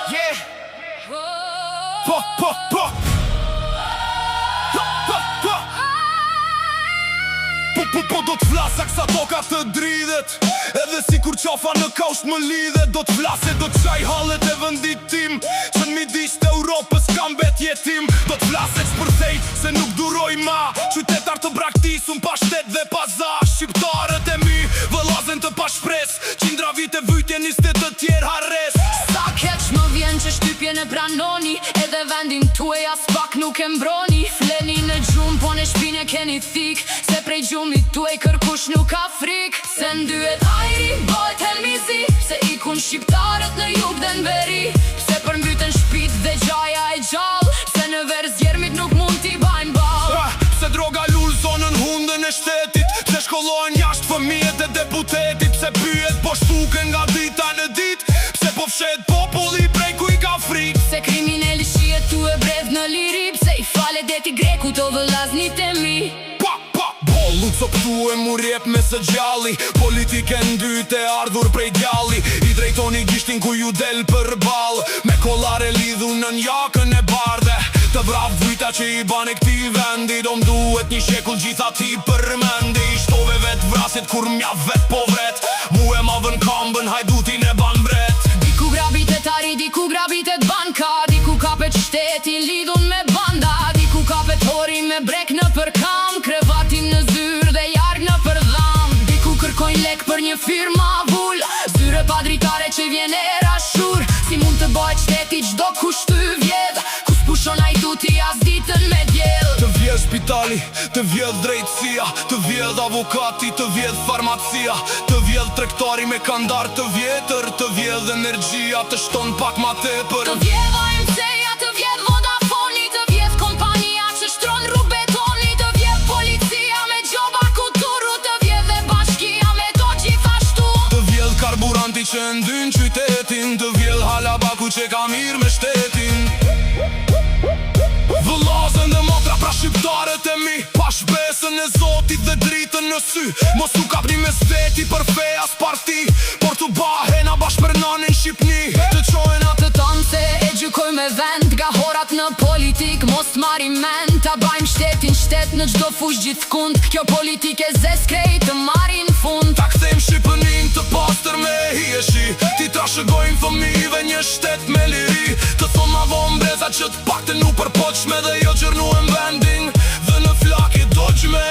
Yeah. Po do t'flasa kësa toka të dridhet, edhe si kur qafa në kausht më lidhet. Do t'flase, do t'qaj hallet e vëndit tim, që në midis të Europës kam bet jetim. Do t'flase që përthejt se nuk duroj ma, qytetar të braktisum pa shtet dhe pa za. Shqiptarët e mi vëllazen të pa shpres, qindra vite vytje nistet të tjerë hares. Sa keq më vjen që shtypjen e pranoni, edhe vendin tuaj as pak nuk e mbroni. Fleni në gjumë, po në shpinje keni thik, se prej gjumit tuaj kërkush nuk ka frik. Se ndyet ajri, bëhet helmizi, se ikun shqiptarët në jug dhe në veri. Se përmbyten shpit dhe gjaja e gjall, se në verz jermit nuk mund t'i bajnë ball. Se droga lull zonën hundën e shtetit, se shkollojnë jashtë fëmijet e deputetit. Se pyet po shtuke nga dita në dit, se po fshet populli prej ku i ka frik. Se krimineli shiet tu e bredh në lirip, se i fale deti greku të vëllaznit e mi. Bollu co pëtu e mu rjep me së gjalli, politike ndyt e ardhur prej djalli. I drejtoni gishtin ku ju del për bal, me kolare lidhu në njakën e bardhe. Të brav vyta që i ban e këti vendi, do mduhet një shekull gjitha ti përmendi. Shtove vet vrasit kur mja vet po vret, mu e ma vën kambën hajdutin e ban bret. Diku grabitet ari, diku grabitet banka, diku kapet shtetin lidhun me banda. Diku kapet hori me brek në përkam, krevatin në zyr dhe jarg në përdham. Diku kërkojnë lek për një firma vull, zyre pa dritare që vjen era shur. Si mund të bëjt shteti qdo kush të vjedh, ku s'pushon hajduti as ditën me djell. Të vjedh shpitali, të vjedh drejtësia, të vjedh avokati, të vjedh farmacia, të vjedh trektari me kandar të vjetër, të vjedh energjia, të shton pak ma tepër. Të vjedh AMC-ja, të vjedh Vodafoni, të vjedh kompania që shtron rrug betoni. Të vjedh policia me gjoba kulturu, të vjedh dhe bashkia me do gjithashtu. Të vjedh karburanti që ndyn qytetin, të vjedh halabaku që ka mirë me shtetin. Vëllazen dhe motra pra shqiptarët e mi, pa shbesën e Zotit dhe dritën në sy. Mos u kapni me steti për fe as parti, por t'u bahen a bashkë për nanin Shqipni. Të qojnë Të tanë se e gjykoj me vend, ga horat në politik mos t'mari mend. Ta bajmë shtetin shtet në gjdo fush gjithë kund, kjo politike zes krejt të marin fund. Ta kthejmë Shqipënin të pastër me hieshi, ti trashëgojmë fëmijëve një shtet me liri. Të thonë ma vonë breza që t'pakte nuk përpoqme, dhe jo gjërnuem vendin, dhe në flake doqme.